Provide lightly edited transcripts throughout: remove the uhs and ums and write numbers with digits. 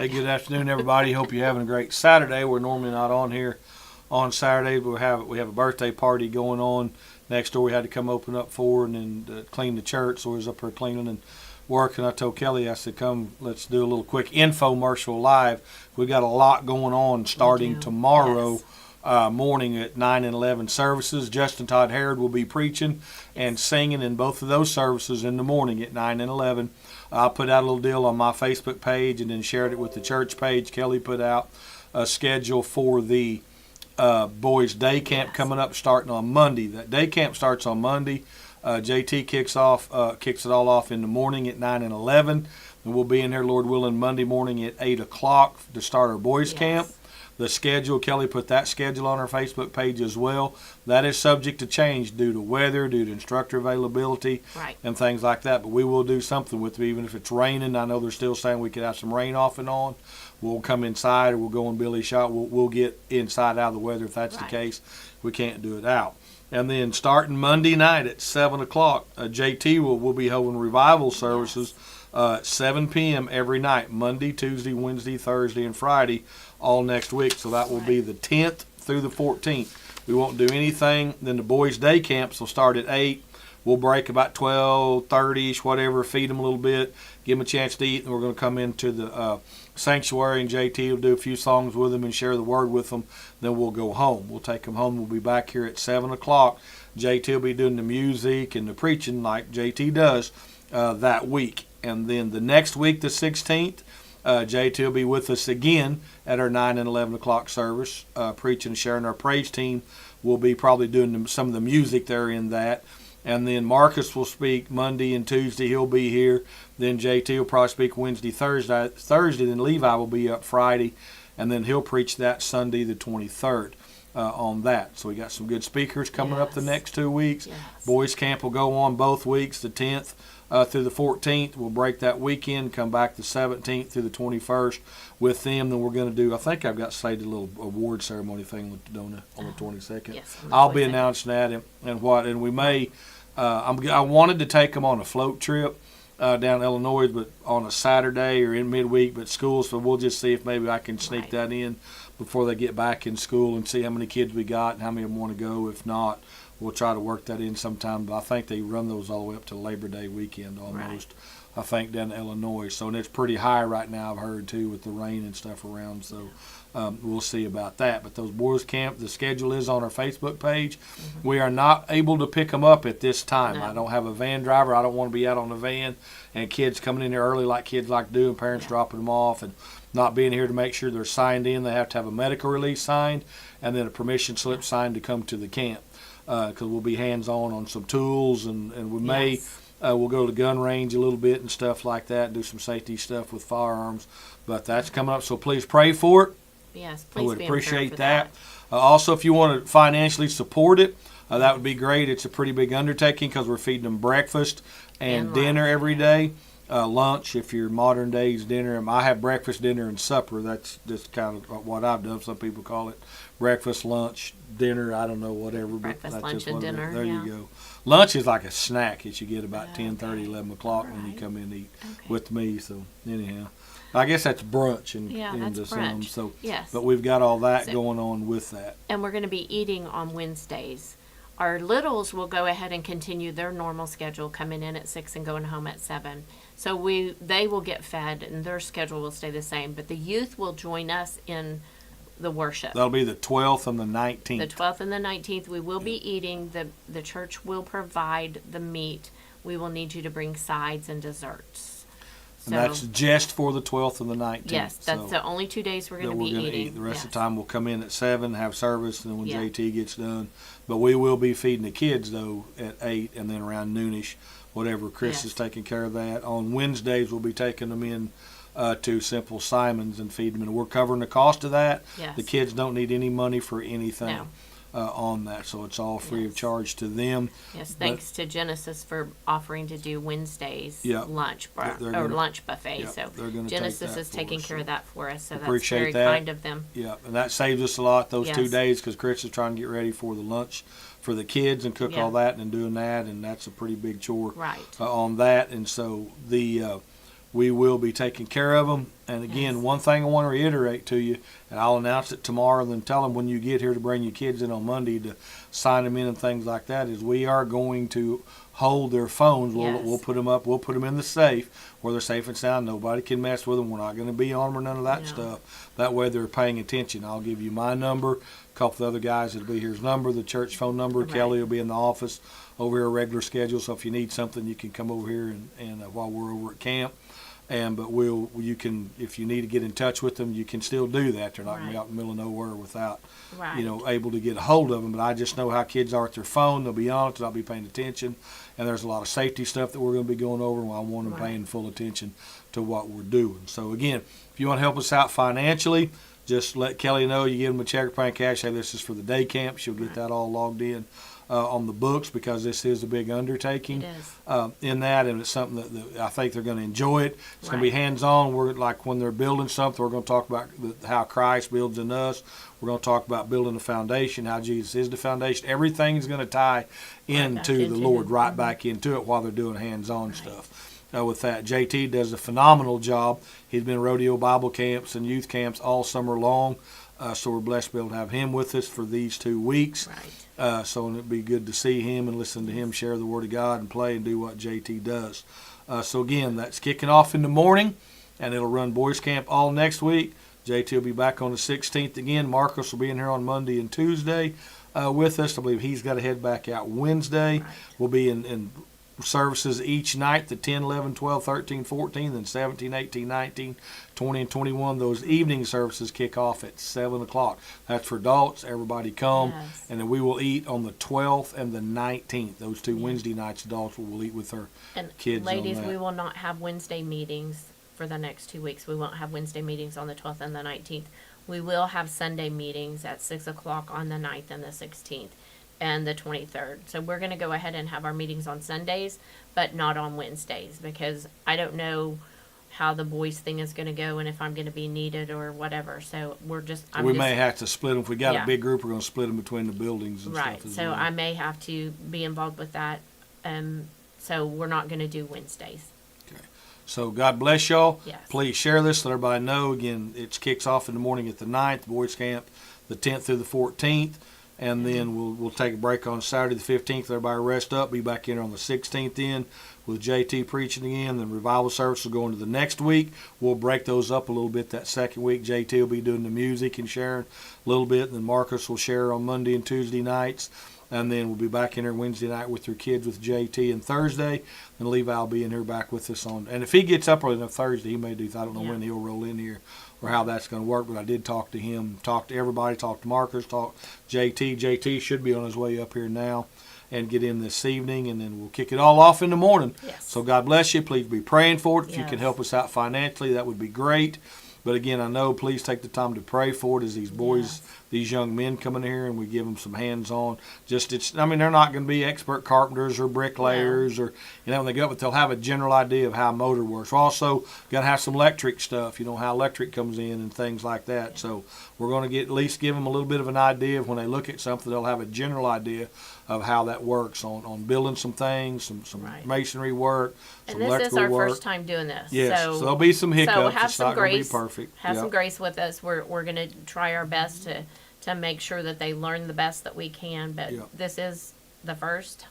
Hey, good afternoon, everybody. Hope you're having a great Saturday. We're normally not on here on Saturday, but we have a birthday party going on next door. We had to come open up for and clean the church, so we was up here cleaning and working. I told Kelly, I said, come, let's do a little quick infomercial live. We got a lot going on starting tomorrow. Morning at 9 and 11 services. Justin Todd Harrod will be preaching and singing in both of those services in the morning at 9 and 11. I put out a little deal on my Facebook page and then shared it with the church page. Kelly put out a schedule for the boys' day camp coming up starting on Monday. That day camp starts on Monday. JT kicks it all off in the morning at 9 and 11. And we'll be in here, Lord willing, Monday morning at 8 o'clock to start our boys' camp. The schedule, Kelly put that schedule on our Facebook page as well. That is subject to change due to weather, due to instructor availability, and things like that. But we will do something with it, even if it's raining. I know they're still saying we could have some rain off and on. We'll come inside or we'll go in Billy's shop. We'll get inside out of the weather if that's the case. We can't do it out. And then starting Monday night at 7 o'clock, JT will be holding revival services at 7 p.m. every night, Monday, Tuesday, Wednesday, Thursday, and Friday, all next week. So that will be the 10th through the 14th. We won't do anything. Then the boys' day camps will start at 8. We'll break about 12:30ish, whatever, feed them a little bit, give them a chance to eat, and we're going to come into the sanctuary, and JT will do a few songs with them and share the word with them. Then we'll go home. We'll take them home. We'll be back here at 7 o'clock. JT will be doing the music and the preaching like JT does that week. And then the next week, the 16th, JT will be with us again at our 9 and 11 o'clock service, preaching and sharing. Our praise team will be probably doing some of the music there in that. And then Marcus will speak Monday and Tuesday. He'll be here. Then JT will probably speak Wednesday, Thursday. Then Levi will be up Friday. And then he'll preach that Sunday, the 23rd, on that. So we got some good speakers coming up the next 2 weeks. Boys camp will go on both weeks, the 10th through the 14th. We'll break that weekend, come back the 17th through the 21st with them. Then we're going to do, I think I've got slated a little award ceremony thing with Dona on the 22nd. Yes, I'll be announcing that and we may, I wanted to take them on a float trip down in Illinois, but on a Saturday or in midweek, but school, so we'll just see if maybe I can sneak that in before they get back in school and see how many kids we got and how many of them want to go. If not, we'll try to work that in sometime. But I think they run those all the way up to Labor Day weekend almost, I think, down in Illinois. So, and it's pretty high right now, I've heard, too, with the rain and stuff around. So we'll see about that. But those boys camp, the schedule is on our Facebook page. We are not able to pick them up at this time. I don't have a van driver. I don't want to be out on the van and kids coming in there early like kids like to do and parents dropping them off and not being here to make sure they're signed in. They have to have a medical release signed and then a permission slip signed to come to the camp. Because we'll be hands-on on some tools, and we may we'll go to the gun range a little bit and stuff like that, and do some safety stuff with firearms. But that's coming up, so please pray for it. Yes, please. I would appreciate that. Also, if you want to financially support it, that would be great. It's a pretty big undertaking because we're feeding them breakfast and dinner every day. Lunch, if you're modern days dinner. I have breakfast, dinner, and supper. That's just kind of what I've done. Some people call it breakfast, lunch, dinner. I don't know, whatever. Breakfast, but lunch, and dinner. There you go. Lunch is like a snack that you get about 10:30, 11 o'clock when you come in and eat with me. So anyhow, I guess that's brunch that's brunch. So, yes. But we've got all that going on with that. And we're going to be eating on Wednesdays. Our littles will go ahead and continue their normal schedule, coming in at 6 and going home at 7. So they will get fed, and their schedule will stay the same. But the youth will join us in the worship. That'll be the 12th and the 19th. The 12th and the 19th. We will be eating. The church will provide the meat. We will need you to bring sides and desserts. And that's just for the 12th and the 19th. Yes, that's the only 2 days we're going to be eating. The rest of the time we'll come in at 7, have service, and then when JT gets done. But we will be feeding the kids, though, at 8 and then around noonish, whatever. Chris is taking care of that. On Wednesdays, we'll be taking them in to Simple Simon's and feeding them. And we're covering the cost of that. Yes. The kids don't need any money for anything. No. On that, so it's all free of charge to them. Yes, thanks to Genesis for offering to do Wednesdays lunch buffet. So Genesis is taking care of that for us. So that's very kind of them. Yeah, and that saves us a lot those 2 days because Chris is trying to get ready for the lunch for the kids and cook all that and doing that, and that's a pretty big chore on that. And so the we will be taking care of them. And again, one thing I want to reiterate to you, and I'll announce it tomorrow, then tell them when you get here to bring your kids in on Monday to sign them in and things like that, is we are going to hold their phones. We'll put them up. We'll put them in the safe where they're safe and sound. Nobody can mess with them. We're not going to be on them or none of that stuff. That way they're paying attention. I'll give you my number. A couple of the other guys that'll be here's number, the church phone number. Right. Kelly will be in the office over here, regular schedule. So if you need something, you can come over here and while we're over at camp. But you can, if you need to get in touch with them, you can still do that. They're not going to be out in the middle of nowhere without, able to get a hold of them. But I just know how kids are at their phone. They'll be on it. They'll be paying attention. And there's a lot of safety stuff that we're going to be going over, and I want them paying full attention to what we're doing. So again, if you want to help us out financially, just let Kelly know. You give them a check or paying cash. Say this is for the day camp. She'll get that all logged in on the books, because this is a big undertaking in that, and it's something that I think they're going to enjoy it. It's going to be hands-on. We're like when they're building something, we're going to talk about how Christ builds in us. We're going to talk about building the foundation, how Jesus is the foundation. Everything's going to tie into the Lord, right back into it while they're doing hands-on stuff. With that, JT does a phenomenal job. He's been rodeo Bible camps and youth camps all summer long. So we're blessed to be able to have him with us for these 2 weeks. So it'd be good to see him and listen to him share the Word of God and play and do what JT does. So again, that's kicking off in the morning, and it'll run boys camp all next week. JT will be back on the 16th again. Marcus will be in here on Monday and Tuesday with us. I believe he's got to head back out Wednesday. We'll be in services each night, the 10, 11, 12, 13, 14, then 17, 18, 19, 20, and 21. Those evening services kick off at 7 o'clock. That's for adults. Everybody come. And then we will eat on the 12th and the 19th. Those 2 Wednesday nights, adults will eat with their kids. Ladies, we will not have Wednesday meetings for the next 2 weeks. We won't have Wednesday meetings on the 12th and the 19th. We will have Sunday meetings at 6 o'clock on the 9th and the 16th. And the 23rd. So we're going to go ahead and have our meetings on Sundays, but not on Wednesdays, because I don't know how the boys thing is going to go and if I'm going to be needed or whatever. So we may have to split them. If we got a big group, we're going to split them between the buildings and stuff as well. So I may have to be involved with that. So we're not going to do Wednesdays. Okay. So God bless y'all. Yes. Please share this. Let everybody know. Again, it kicks off in the morning at the 9th, boys camp the 10th through the 14th. And then we'll take a break on Saturday the 15th. Everybody rest up. Be back in on the 16th in with JT preaching again. Then revival service will go into the next week. We'll break those up a little bit that second week. JT will be doing the music and sharing a little bit. And then Marcus will share on Monday and Tuesday nights. And then we'll be back in here Wednesday night with your kids with JT. And Thursday, and Levi will be in here back with us on. And if he gets up early enough Thursday, he may do. I don't know when he'll roll in here or how that's going to work. But I did talk to him, talk to everybody, talk to Marcus, talk to JT. JT should be on his way up here now and get in this evening. And then we'll kick it all off in the morning. Yes. So God bless you. Please be praying for it. If you can help us out financially, that would be great. But again, I know, please take the time to pray for it as these boys, these young men come in here and we give them some hands-on. They're not going to be expert carpenters or bricklayers or, when they go up, but they'll have a general idea of how a motor works. We're also got to have some electric stuff, how electric comes in and things like that. So we're going to at least give them a little bit of an idea of when they look at something, they'll have a general idea of how that works on building some things, some masonry work, some electrical work. And this is our first time doing this. Yes, so there'll be some hiccups. So have it's some not going grace. to be perfect. Have some grace with us. We're going to try our best to make sure that they learn the best that we can. But this is the first,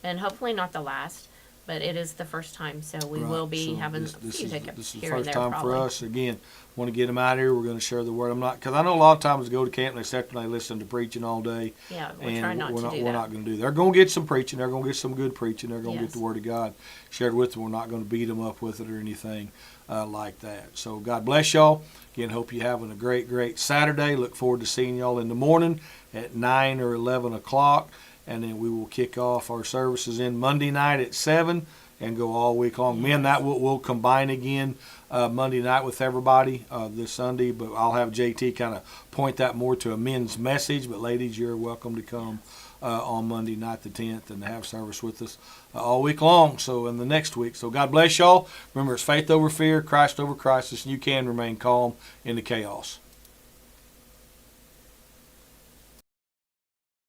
and hopefully not the last. But it is the first time, so we will be having a few hiccups This is the here and first there. time for us. Again, want to get them out here. We're going to share the word. Because I know a lot of times they go to camp and they sit and they listen to preaching all day. Yeah, we're trying not to do that. We're not going to do that. They're going to get some preaching. They're going to get some good preaching. They're going to get the word of God shared with them. We're not going to beat them up with it or anything like that. So God bless y'all. Again, hope you're having a great, great Saturday. Look forward to seeing y'all in the morning at 9 or 11 o'clock. And then we will kick off our services in Monday night at 7 and go all week long. Men, that we'll combine again Monday night with everybody this Sunday, but I'll have JT kind of point that more to a men's message. But ladies, you're welcome to come on Monday night the 10th and have service with us all week long, so in the next week. So God bless y'all. Remember, it's faith over fear, Christ over crisis, and you can remain calm in the chaos.